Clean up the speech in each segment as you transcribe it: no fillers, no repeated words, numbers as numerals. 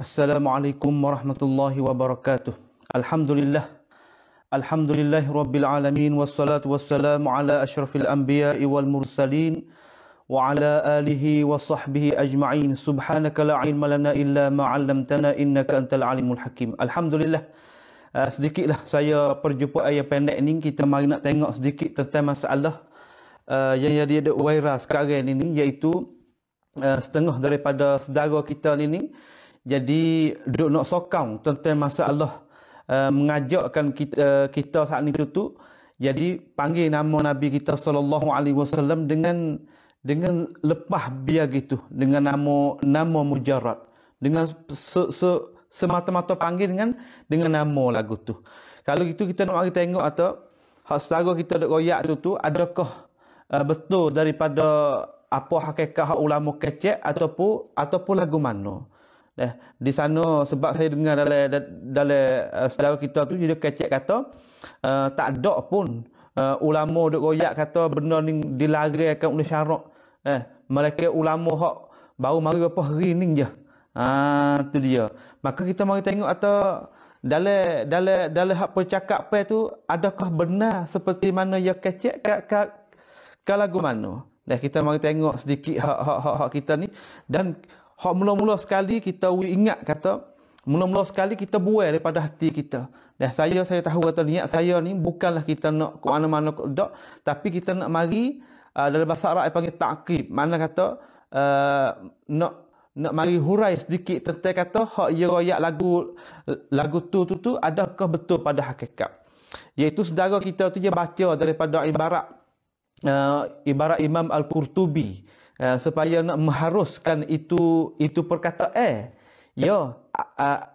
Assalamualaikum warahmatullahi wabarakatuh. Alhamdulillah. Alhamdulillahi rabbil alamin. Wassalatu wassalamu ala ashrafil anbiya'i wal mursalin. Wa ala alihi wa sahbihi ajma'in. Subhanaka la ilma lana illa ma'allamtana innaka antal alimul hakim. Alhamdulillah. Sedikitlah saya perjumpaan yang pendek ni. Kita mari nak tengok sedikit tentang masalah yang ada viral sekarang ini, iaitu setengah daripada saudara kita ni jadi duk nak sokong tentang masalah mengajakkan kita saat ni tu jadi panggil nama Nabi kita sallallahu alaihi wasallam dengan lepas biar gitu, dengan nama mujarrad, dengan semata-mata panggil dengan nama lagu tu. Kalau gitu kita nak mari tengok atau hak saudara kita duk royak tu adakah betul daripada apa hakikat hak ulama kecek ataupun lagu mana. Di sana sebab saya dengar dalam saudara kita tu dia kecek kata tak ada pun ulama duk royak kata benda ni dilarikan oleh syarak. Mereka ulama hak baru mari apa hari ni je. Tu dia. Maka kita mari tengok atau dalam hak percakapan tu adakah benar seperti mana yang kecek ke lagu mana. Kita mari tengok sedikit hak kita ni. Dan hak mula-mula sekali kita ingat kata mula-mula sekali kita buai daripada hati kita. Saya tahu kata niat saya ni bukanlah kita nak ke mana-mana dak, tapi kita nak mari dalam bahasa Arab panggil ta'qib. Mana kata nak mari hurai sedikit tentang kata hak ia royak lagu tu adakah betul pada hakikat. Iaitu saudara kita tu dia baca daripada ibarat Imam Al-Qurtubi supaya nak mengharuskan itu perkataan. Ya,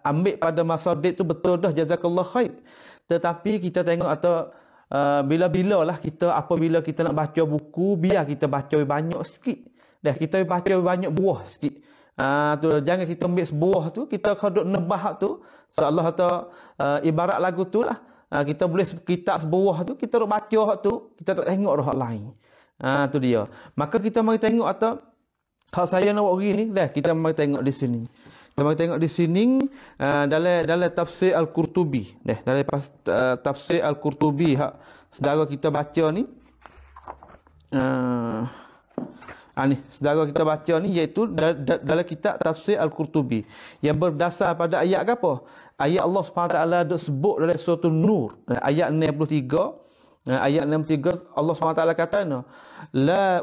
ambil pada masadik tu betul dah, jazakallah khair. Tetapi kita tengok atau bila-bila lah kita apabila kita nak baca buku, biar kita baca banyak sikit. Kita baca banyak buah sikit. Tu jangan kita ambil sebuah tu kita kodok nebah tu seolah atau ibarat lagu tu lah. Kita boleh kitab sebuah tu kita duk baca hak tu, kita tak tengok dah hak lain. Tu dia. Maka kita mari tengok atau hak saya nak buat hari ni kita mari tengok di sini. Kita mari tengok di sini dalam tafsir Al-Qurtubi. Dalam tafsir Al-Qurtubi hak saudara kita baca ni. Ni saudara kita baca ni iaitu dalam kitab tafsir Al-Qurtubi yang berdasar pada ayat apa? Ayat Allah SWT duk sebut dalam surah Nur ayat 63. Ayat 63 Allah SWT kata la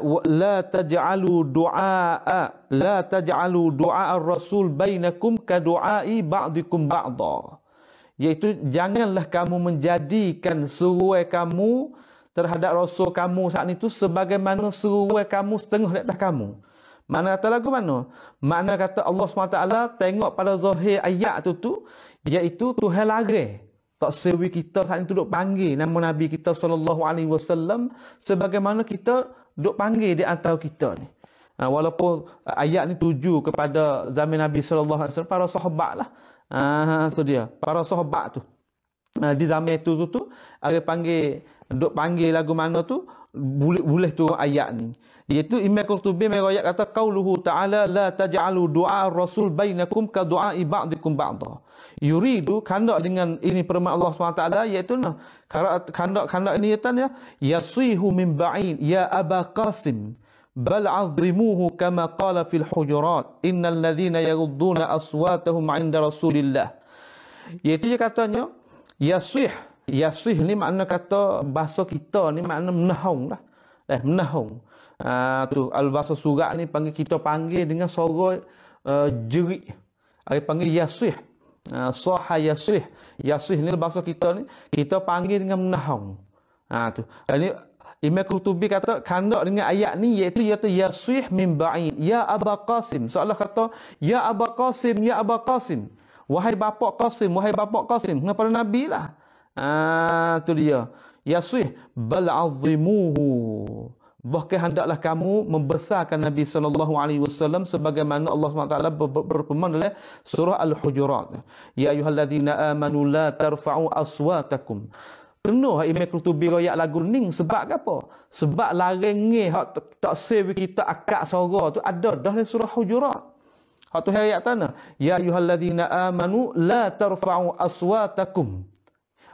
taj'alu du'a ar-rasul bainakum ka du'ai ba'dikum ba'da. Iaitu janganlah kamu menjadikan seruai kamu terhadap rasul kamu saat itu sebagaimana seruai kamu setengah di atas kamu. Mana kata lagu mana? Makna kata Allah SWT tengok pada zahir ayat tu iaitu Tuhan larang tak sewi kita saat itu duk panggil nama Nabi kita sallallahu alaihi wasallam sebagaimana kita duk panggil di antara kita ni. Walaupun ayat ni tuju kepada zaman Nabi sallallahu alaihi wasallam, para sahabat lah. Tu dia, para sahabat tu. Di zaman itu tu ada duk panggil lagu mana tu boleh tu ayat ni. Iaitu Imam Qurtubi meriwayat kata qauluhu ta'ala la taj'alu du'a ar-rasul bainakum ka du'a'i ba'dikum ba'da. Yuridu kandak dengan ini firman Allah SWT iaitu kandak ini ya yasihu min ba'in ya Aba Qasim bal 'azzimuhu kama qala fil hujurat innal ladzina yaghudduna aswatahum 'inda Rasulillah. Iaitu dia katanya yasih ni makna kata bahasa kita ni makna menahung lah. Menahung. Tu al-bahasa surat ni kita panggil dengan suara jerit. Ada panggil yasih. Sahha yasih. Yasih ni bahasa kita ni kita panggil dengan menahung. Tu. Ini Imam Qurtubi kata kandak dengan ayat ni iaitu yasih min ba'in ya Aba Qasim. Seolah kata ya Aba Qasim, ya Aba Qasim. Wahai bapak Qasim, wahai bapak Qasim. Kepada Nabi lah. Tu dia. Yasih bal 'azzimuhu. Bahkan hendaklah kamu membesarkan Nabi sallallahu alaihi wasallam sebagaimana Allah SWT berfirman dalam surah Al-Hujurat. Ya ayyuhalladzina amanu la tarfa'u aswatakum. Penuh Imam Qurtubi royak lagu ni sebab apa? Sebab larang hak tak sewi kita akak suara tu ada dah dalam surah Hujurat. Hak tu ayat tanah. Ya ayyuhalladzina amanu la tarfa'u aswatakum.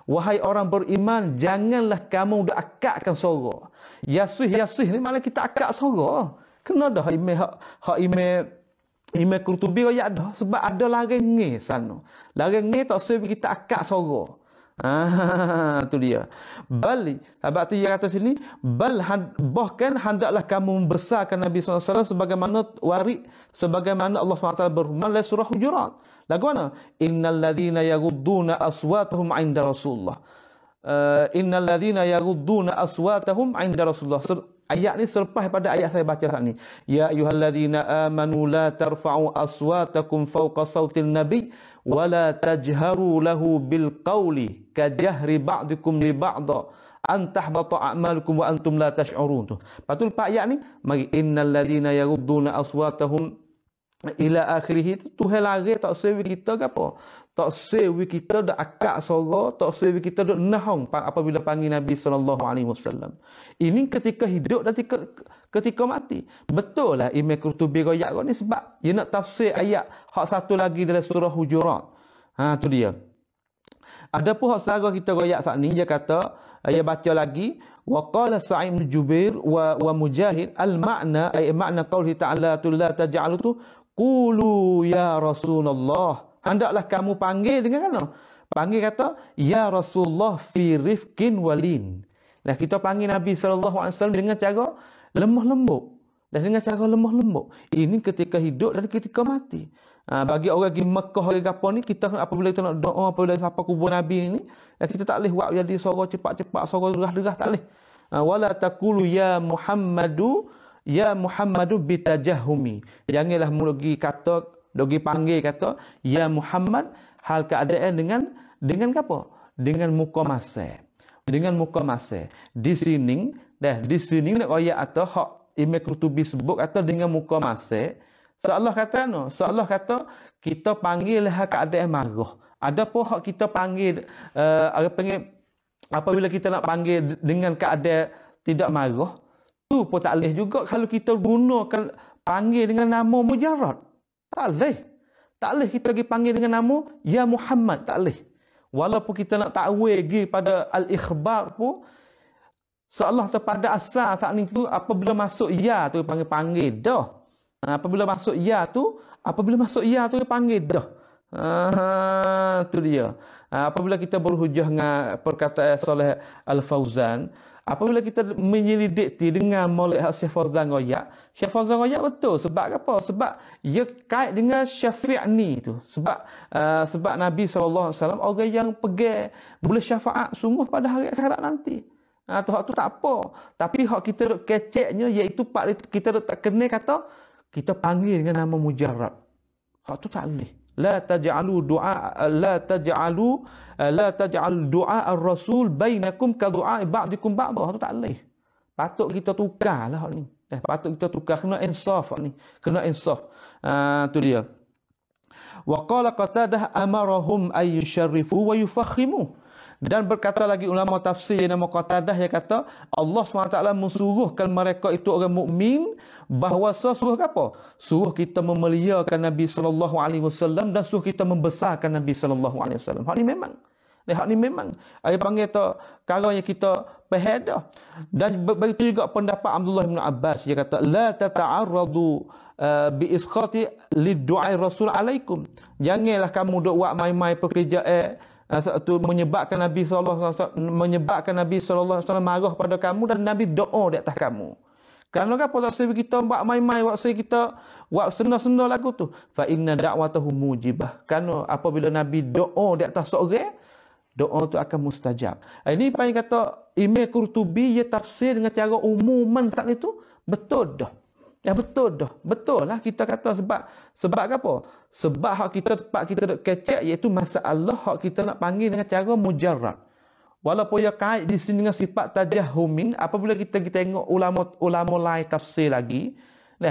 Wahai orang beriman, janganlah kamu dak akakkan suara. Yasih ni maknanya kita akak suara. Kena dah hak ime Qurtubi ayat dah sebab ada larang sana. Larang tak sebab kita akak suara. Tu dia. Bal sebab tu dia kata sini bahkan hendaklah kamu membesarkan Nabi sallallahu alaihi wasallam sebagaimana sebagaimana Allah SWT berfirman dalam surah Hujurat. Lagu mana? Innal ladzina yaghudduna aswatahum 'inda Rasulullah. Innal ladzina yaghudduna aswatahum 'inda Rasulullah. Ayat ni selepas pada ayat saya baca saat ni. Ya ayyuhalladzina amanu la tarfa'u aswatakum fawqa sautil nabi wa la tajharu lahu bil qawli kajahri ba'dikum li ba'da an tahbata a'malukum wa antum la tash'urun. Tu. Patul pak ayat ni mari innal ladzina yaghudduna aswatahum ila akhirih tu Tuhan lari tak sewi kita ke apa? Tak sewi kita dak akak suara, tak sewi kita dak nahong apabila panggil Nabi sallallahu alaihi wasallam. Ini ketika hidup dan ketika mati. Betul lah Imam Qurtubi royak ni sebab dia nak tafsir ayat hak satu lagi dalam surah Hujurat. Tu dia. Adapun hak sahaja kita royak saat ni dia kata dia baca lagi wa qala Sa'id bin Jubair wa Mujahid al makna ay makna qauli ta'ala la taj'alu tu qulu ya Rasulullah. Hendaklah kamu panggil dengan mana? Panggil kata ya Rasulullah fi rifqin walin. Nah kita panggil Nabi sallallahu alaihi wasallam dengan cara lemah lembut. Dan dengan cara lemah lembut. Ini ketika hidup dan ketika mati. Bagi orang di Mekah orang apa ni kita apabila kita nak doa apabila siapa kubur Nabi ni kita tak boleh buat jadi suara cepat-cepat suara derah-derah tak boleh. Wala taqulu ya Muhammadu bitajahumi. Janganlah mulai kata dogi panggil kata ya Muhammad hal keadaan dengan apa? Dengan muka masai. Dengan muka masai. Di sini nak ayat atau hak Imam Qurtubi sebut kata dengan muka masai. Seolah kata no, seolah kata kita panggil hal keadaan marah. Ada pun hak kita panggil apabila kita nak panggil dengan keadaan tidak marah, tu pun tak boleh juga kalau kita gunakan panggil dengan nama mujarrad. Tak boleh. Tak boleh kita pergi panggil dengan nama ya Muhammad, tak boleh. Walaupun kita nak takwil pergi pada al-ikhbar pun seolah pada asal saat ni tu apabila masuk ya tu panggil dah. Apabila masuk ya tu panggil dah. Tu dia. Apabila kita berhujah dengan perkataan Saleh Al-Fauzan, apabila kita menyelidiki dengan Maulid Syekh Fauzan Royak betul. Sebab apa? Sebab ia kait dengan syafi'at ni tu. Sebab Nabi SAW orang yang pegang boleh syafaat sungguh pada hari akhirat nanti. Hak tu tak apa. Tapi hak kita duk keceknya iaitu kita duk tak kena kata kita panggil dengan nama mujarrad. Hak tu tak boleh. La taj'alu du'a ar-rasul bainakum ka du'a ba'dikum ba'd. Hak tu tak boleh. Patut kita tukarlah hak ni. Patut kita tukar kena insaf hak ni. Kena insaf. Tu dia. Wa qala Qatadah amarahum ay yusharrifu wa yufakhimu. Dan berkata lagi ulama tafsir yang nama Qatadah yang kata Allah SWT mensuruhkan mereka itu orang mukmin bahawa suruh apa? Suruh kita memuliakan Nabi sallallahu alaihi wasallam dan suruh kita membesarkan Nabi sallallahu alaihi wasallam. Hak ni memang. Ai panggil tu kalau yang kita faham dah. Dan begitu juga pendapat Abdullah bin Abbas dia kata la tata'arradu bi isqati lid-du'a Rasul alaikum. Janganlah kamu duk buat mai-mai pekerjaan itu menyebabkan Nabi SAW marah pada kamu dan Nabi doa di atas kamu. Kerana apa tak sebab kita buat main-main waktu kita buat senda-senda lagu tu. Fa inna da'watahu mujibah. Kerana apabila Nabi doa di atas seorang, doa tu akan mustajab. Ini apa yang kata Imam Qurtubi dia tafsir dengan cara umuman saat itu betul dah. Ya betul dah. Betul lah kita kata sebab apa? Sebab hak kita tempat kita nak kecek iaitu masalah hak kita nak panggil dengan cara mujarrad. Walaupun ia kait di sini dengan sifat tajahumin, apabila kita tengok ulama lain tafsir lagi,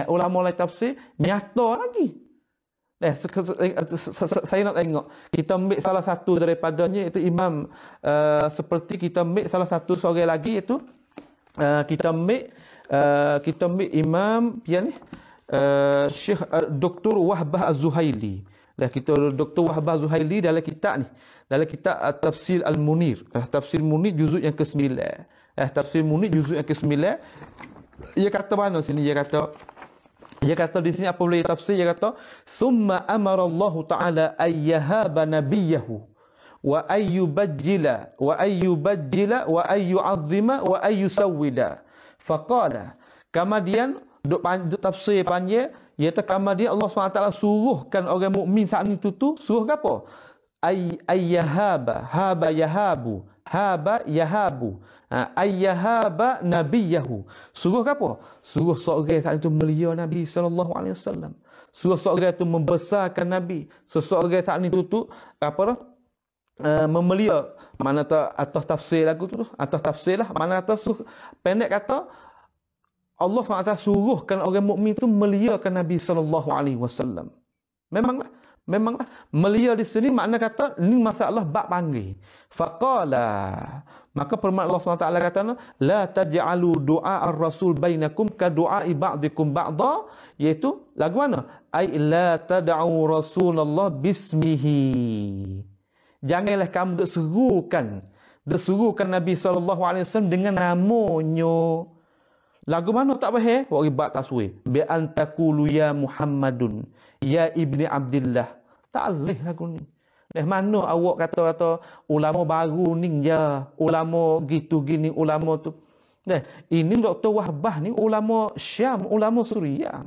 ulama lain tafsir nyata lagi. Saya nak tengok. Kita ambil salah satu daripadanya iaitu Imam seperti kita ambil salah satu seorang lagi iaitu kita ambil Imam yang ni Syekh Dr. Wahbah Az-Zuhaili. Lah kita Dr. Wahbah Az-Zuhaili dalam kitab ni, dalam kitab Tafsir Al-Munir. Tafsir Munir juzuk yang ke-9. Tafsir Munir juzuk yang ke-9. Ia kata mana sini? Dia kata di sini apa boleh tafsir? Dia kata summa amara Allah Taala ayyahaba nabiyahu wa ayyubajjila wa ayyubajjila wa ayyu'azzima wa ayyusawwida. Faqala. Kemudian duk tafsir panjang, iaitu kemudian Allah SWT suruhkan orang mukmin saat itu tu suruh apa? Ayyahaba, haba yahabu, haba yahabu. Ayyahaba nabiyahu. Suruh apa? Suruh seorang saat itu melia Nabi sallallahu alaihi wasallam. Suruh seorang itu membesarkan Nabi. Seseorang saat itu tu apa dah? Memelia. Mana atas tafsir lagu tu, atas tafsir lah, mana atas pendek kata Allah SWT suruhkan orang mukmin itu meliakan Nabi sallallahu alaihi wasallam. Memanglah melia di sini makna kata ni masalah bab panggil. Faqala, maka firman Allah SWT kata la taj'alu du'a ar-rasul bainakum ka du'ai ba'dikum ba'dha, iaitu lagu mana? Ai la tad'u Rasulullah bismihi. Janganlah kamu serukan Nabi sallallahu alaihi wasallam dengan namanya. Lagu mana tak faham? Wa ribat taswir. Bi antakulu ya Muhammadun ya ibni Abdullah. Tak boleh lagu ni. Mana awak kata ulama baru ni je, ulama gitu gini, ulama tu. Ini Dr. Wahbah ni ulama Syam, ulama Suriah.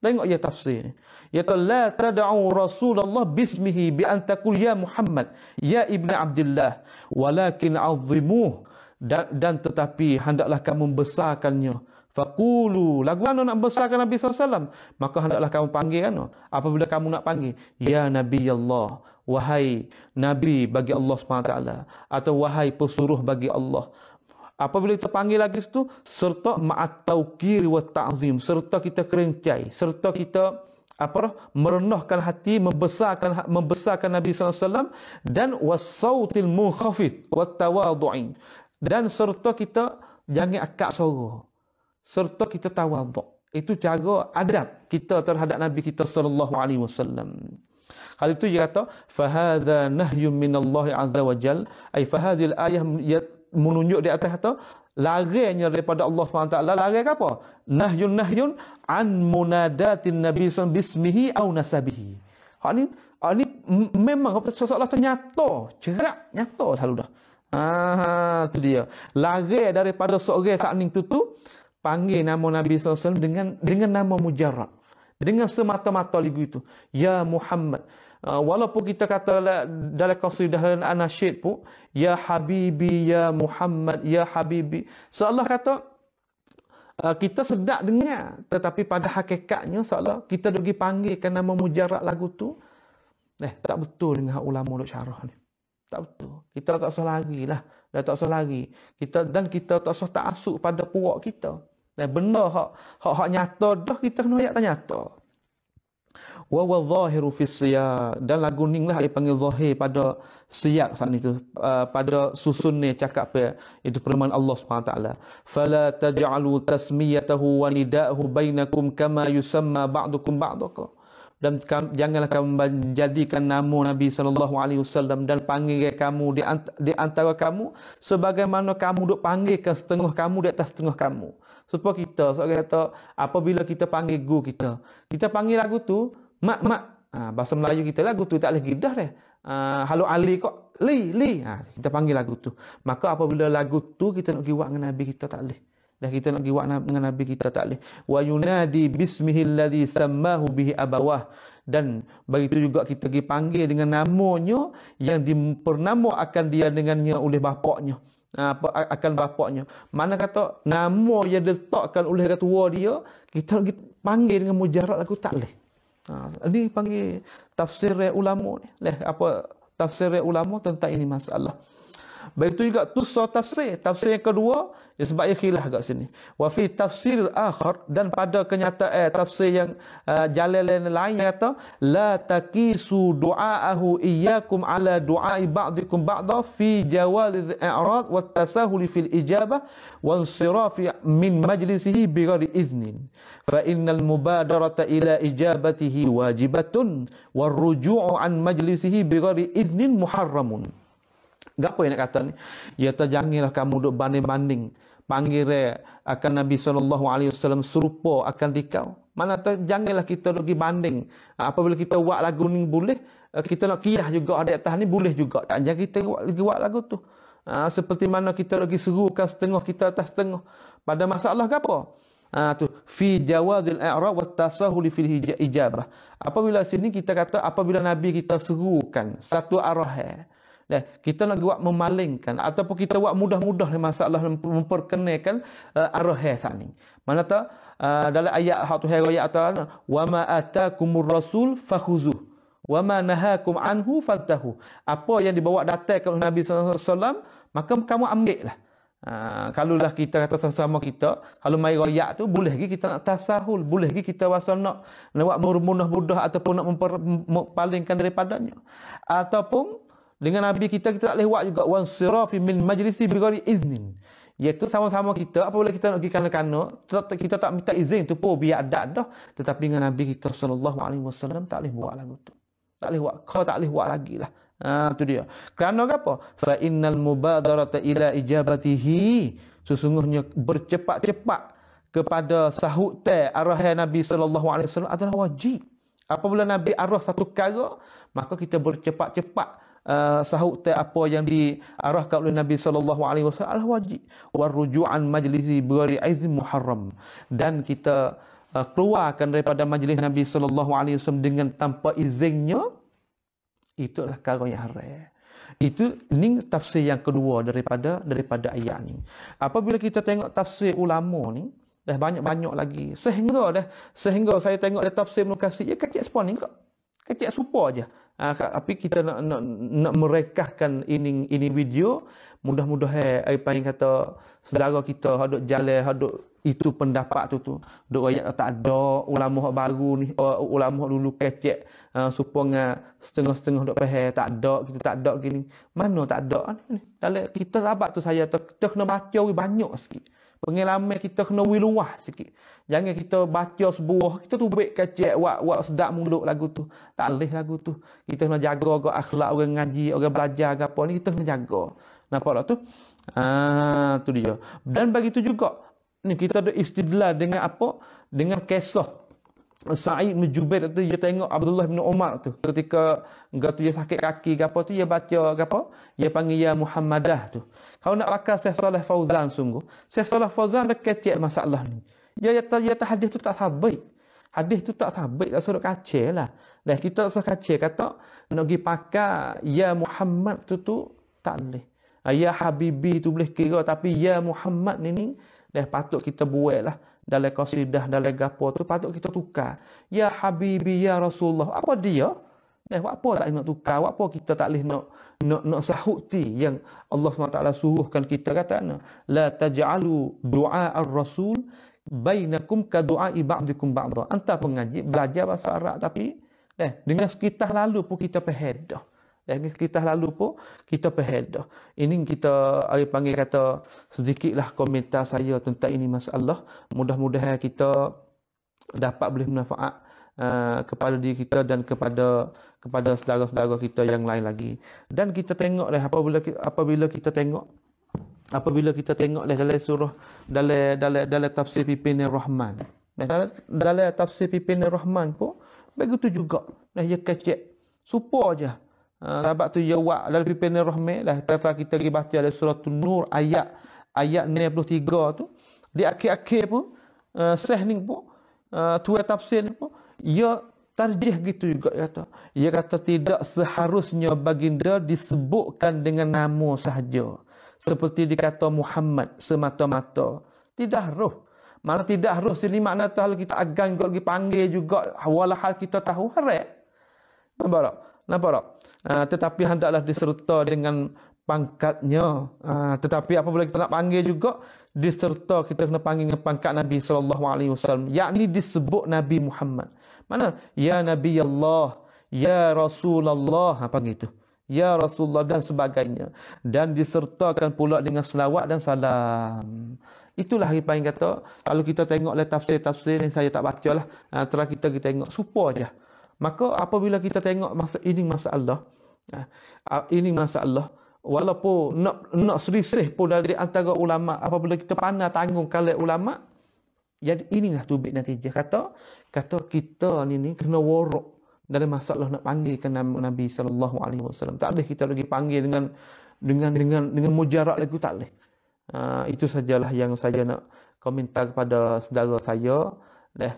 Tengok ya tafsir ni. Iaitu la tad'u Rasulullah bismihi bi antakul ya Muhammad ya ibni Abdullah walakin azimuh, dan tetapi hendaklah kamu membesarkannya. Faqulu, lagu mana nak besarkan Nabi SAW? Maka hendaklah kamu panggil kan? Apabila kamu nak panggil, ya Nabi Allah, wahai Nabi bagi Allah SWT, atau wahai pesuruh bagi Allah. Apabila kita panggil lagi itu, serta ma'at tawqir wa ta'zim, serta kita kerencai, serta kita merendahkan hati, membesarkan Nabi SAW, dan wasautil mukhafid wa tawadhu'in, dan serta kita jangan akak suara, serta kita tawadhu'. Itu cara adab kita terhadap Nabi kita sallallahu alaihi wasallam. Kali itu dia kata fa hadza nahyun minallahi azza wa jal, ai fa hadhil ayah menunjuk di atas kata larangnya daripada Allah SWT. Larang apa? Nahyun an munadatin Nabi sallallahu bismihi au nasabihi. Hak ni memang soalan tu nyata, cerak nyata selalu dah. Tu dia. Larang daripada seorang saat ni tu panggil nama Nabi SAW dengan nama mujarrad, dengan semata-mata lagu itu, ya Muhammad. Walaupun kita kata dalam qasidah dan anasyid pun, ya Habibi, ya Muhammad, ya Habibi, seolah kata kita sedap dengar, tetapi pada hakikatnya seolah kita pergi panggilkan nama mujarrad lagu tu. Tak betul dengan ulama duk syarah ni. Tak betul. Kita tak usah lagi lah. Tak usah lagi. Kita tak usah ta'assub pada puak kita. Benda hak nyata dah kita kena ayat tak nyata. Wa zahiru fi siyaq, dan lagu ni lah dia panggil zahir pada siyaq saat itu, pada susun ni cakap itu firman Allah SWT. Fala taj'alu tasmiyatahu wa nida'ahu bainakum kama yusamma ba'dukum ba'daka. Dan janganlah kamu menjadikan nama Nabi SAW dan panggil kamu di antara kamu sebagaimana kamu duk panggilkan setengah kamu di atas setengah kamu. Supaya kita, seorang kata, apabila kita panggil guru kita panggil lagu tu, mak. Bahasa Melayu kita lagu tu tak boleh gidah dah. Halo Ali kok, li. Kita panggil lagu tu. Maka apabila lagu tu kita nak giwak dengan Nabi kita tak boleh. Dah kita nak giwak dengan Nabi kita tak boleh. Wa yunadi bismihil ladzi sammahu bihi abawah, dan begitu juga kita pergi panggil dengan namanya yang dipernama akan dia dengannya oleh bapaknya. Akan bapaknya. Mana kata nama yang diletakkan oleh orang tua dia, kita pergi panggil dengan mujarrad lagu tak boleh. Ini panggil tafsir ulama ni. Tafsir ulama tentang ini masalah. Baik itu juga tusar tafsir. Tafsir yang kedua, ya sebab ia khilaf kat sini. Wa fi tafsir akhar, dan pada kenyataan tafsir yang jalan lain yang kata la taqisu du'aahu iyyakum ala du'ai ba'dikum ba'da fi jawaz al-i'rad wa tasahul fil ijabah wa insirafi min majlisihi bighairi iznin fa innal mubadarata ila ijabatihi wajibatun war ruju'u an majlisihi bighairi iznin muharramun. Gapo yang nak kata ni? Ya janganlah kamu duk banding-banding panggil akan Nabi SAW serupa akan dikau. Mana janganlah kita duk pergi banding. Apabila kita buat lagu ni boleh, kita nak kiyah juga ada atas ni boleh juga. Tak jangan kita buat lagu tu. Seperti mana kita lagi serukan setengah kita atas setengah. Pada masalah gapo? Tu fi jawazil i'rab wa tasahul fil ijabah. Apabila sini kita kata apabila Nabi kita serukan satu arah, kita nak buat memalingkan ataupun kita buat mudah-mudah masalah memperkenalkan arah saat ni. Mana tak dalam ayat hak tu ayat atau wa ma atakumur rasul fakhuzuh wa ma nahakum anhu fantahu. Apa yang dibawa datang ke Nabi sallallahu alaihi wasallam maka kamu ambillah. Kalaulah kita kata sama kita, kalau mai royak tu boleh lagi kita nak tasahul, boleh lagi kita rasa nak buat mudah-mudah ataupun nak mempalingkan daripadanya. Ataupun dengan Nabi kita tak boleh buat juga wan sirafi min majlisi bighairi iznin. Iaitu sama-sama kita apabila kita nak pergi kana-kana, kita tak minta izin tu pun biar adat dah, tetapi dengan Nabi kita sallallahu alaihi wasallam tak boleh buat lagu tu. Tak boleh buat, kau tak boleh buat lagi lah. Tu dia. Kerana apa? Fa innal mubadarata ila ijabatihi, sesungguhnya bercepat-cepat kepada sahut arahan Nabi sallallahu alaihi wasallam adalah wajib. Apabila Nabi arah satu perkara, maka kita bercepat-cepat sahut apa yang diarahkan oleh Nabi sallallahu alaihi wasallam adalah wajib. War ruju'an majlisi bighairi izin muharram, dan kita keluarkan daripada majlis Nabi sallallahu alaihi wasallam dengan tanpa izinnya, itu adalah perkara yang haram. Itu ni tafsir yang kedua daripada ayat ni. Apabila kita tengok tafsir ulama ni, dah banyak-banyak lagi. Sehingga saya tengok dia tafsir Ibnu Katsir, ya kecil sepon ni kok. Kecil supa aja. Tapi kita nak merekahkan ini video, mudah-mudahan apa yang kata saudara kita hadut jalan hadut itu pendapat tu duk ayat tak ada ulama baru ni, ulama dulu kecek supaya setengah-setengah duk faham tak ada, kita tak ada gini. Mana tak ada ni? Dalam kita sahabat tu saya kita kena baca banyak sikit. Pengalaman kita kena luas sikit. Jangan kita baca sebuah, kita tubik kecek, wak sedap mulut lagu tu. Tak boleh lagu tu. Kita kena jaga akhlak orang ngaji, orang belajar apa ni, kita kena jaga. Nampak tak tu? Tu dia. Dan bagi tu juga, ni kita ada istidlal dengan apa? Dengan kisah Sa'id bin Jubair tu, dia tengok Abdullah bin Umar tu ketika dia sakit kaki apa tu, dia baca apa? Dia panggil ya Muhammadah tu. Kalau nak pakai Syekh Saleh Fauzan sungguh, Syekh Saleh Fauzan dah kecek masalah ni. Ya hadis tu tak sabit. Hadis tu tak sabit, tak suruh kacau lah. Dan kita tak suruh kacau kata nak pergi pakai ya Muhammad tu tak boleh. Ya Habibi tu boleh kira, tapi ya Muhammad ni dah patut kita buat lah. Dalam qasidah, dalam gapo tu patut kita tukar. Ya Habibi, ya Rasulullah. Apa dia? Apa tak nak tukar? Apa kita tak boleh nak sahuti yang Allah SWT suruhkan kita kata la taj'alu du'a ar-rasul bainakum ka du'ai ba'dikum ba'da. Anta pengaji belajar bahasa Arab tapi dengan sekitar lalu pun kita faham dah. Kita lalu pun kita faham dah. Ini kita panggil kata sedikitlah komentar saya tentang ini masalah. Mudah-mudahan kita dapat boleh manfaat kepada diri kita dan kepada saudara-saudara kita yang lain lagi. Dan kita tengok apabila kita tengok dalam surah dalam tafsir Pipin Rahman. Dalam tafsir Pipin Rahman pun begitu juga. Dia kecek supo aja. Sahabat tu jawab dalam Pipin Rahman lah, kita pergi baca dalam surah Nur ayat 93 tu, di akhir-akhir pun Syekh ni pun tuan tafsir ni pun ia tarjih gitu juga kata. Ia kata tidak seharusnya baginda disebutkan dengan nama sahaja, seperti dikata Muhammad semata-mata. Tidak harus. Mana tidak harus ini makna hal kita agan juga lagi panggil juga walahal kita tahu haram. Nampak tak? Tetapi hendaklah diserta dengan pangkatnya. Tetapi apabila kita nak panggil juga, diserta kita kena panggil dengan pangkat Nabi SAW, yakni disebut Nabi Muhammad. Mana? Ya Nabi Allah, Ya Rasulullah, panggil itu. Ya Rasulullah dan sebagainya. Dan disertakan pula dengan selawat dan salam. Itulah Ripain kata, kalau kita tengok tafsir-tafsir yang saya tak baca lah, telah kita tengok, supa aja. Maka apabila kita tengok ini masalah, ini masalah, walaupun nak selisih pun dari antara ulama, apabila kita pandai tanggung kalangan ulama, jadi inilah tubik natijah. Kata kita ni kena worok dalam masalah nak panggilkan Nabi SAW. Tak boleh kita lagi panggil dengan mujarab lagi, tak boleh. Itu sajalah yang saya nak komentar kepada saudara saya.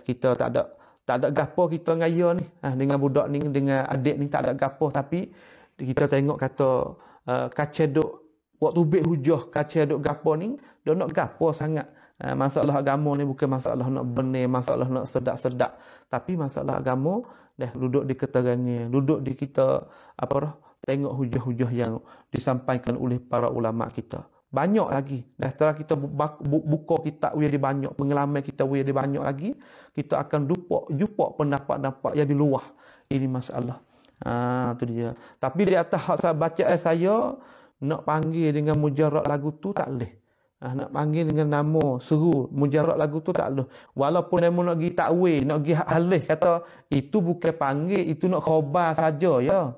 Kita tak ada gapo kita ngaya ni, dengan budak ni, dengan adik ni tak ada gapo, tapi kita tengok kata kaca duk waktu tubik hujah, kaca duk gapo ni, dia nak gapo sangat. Masalah agama ni bukan masalah nak benar, masalah nak sedak-sedak, tapi masalah agama duduk di keterangan, duduk di kita tengok hujah-hujah yang disampaikan oleh para ulama kita. Banyak lagi. Setelah kita buka kitab dia banyak, pengalaman kita dia banyak lagi, kita akan jumpa pendapat-pendapat yang di luar ini masalah. Tu dia. Tapi di atas hak saya baca saya nak panggil dengan mujarab lagu tu tak boleh. Nak panggil dengan nama seru mujarab lagu tu tak boleh. Walaupun nama nak pergi takwil, nak pergi halih, kata itu bukan panggil, itu nak khabar saja ya.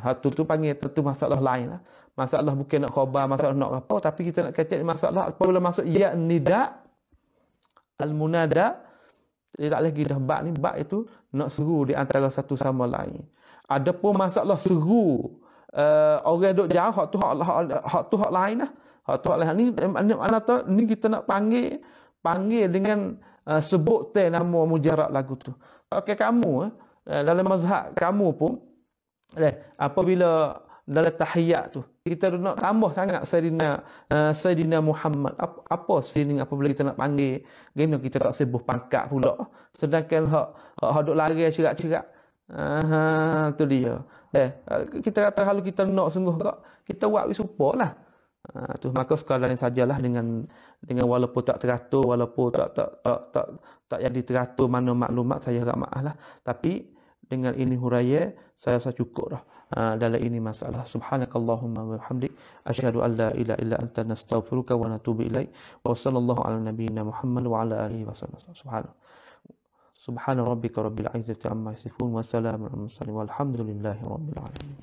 Hak tu panggil tu masalah lain lah. Masalah bukan nak khabar, masalah nak apa, tapi kita nak kecek masalah apabila masuk ya nida al-munada, dia tak lagi dah bak ni, bak itu nak seru di antara satu sama lain. Adapun masalah seru orang duk jauh, hak tu hak lain lah. Hak tu hak lain ni kita nak panggil dengan sebut nama mujarab lagu tu. Okey, kamu dalam mazhab kamu pun apabila dalam tahiyat tu kita nak tambah sangat Sayyidina Muhammad. Apa sini apabila kita nak panggil gini, kita tak sebut pangkat pula, sedangkan hak duk lari cerak-cerak. Tu dia. Kita kata kalau kita nak sungguh kak, kita buat wisupalah. Tu maka sekadar sajalah dengan walaupun tak teratur, walaupun tak jadi teratur mana maklumat, saya agak maaf lah, tapi dengan ini huraya saya rasa cukup dah dalam ini masalah. Subhanakallahumma wa bihamdik, asyhadu an la ilaha illa anta, nastaghfiruka wa natubu ilaik. Wa sallallahu ala nabiyyina Muhammad wa ala alihi wasallam. Subhana rabbika rabbil izzati amma yasifun wa salamun alal mursalin walhamdulillahi rabbil alamin.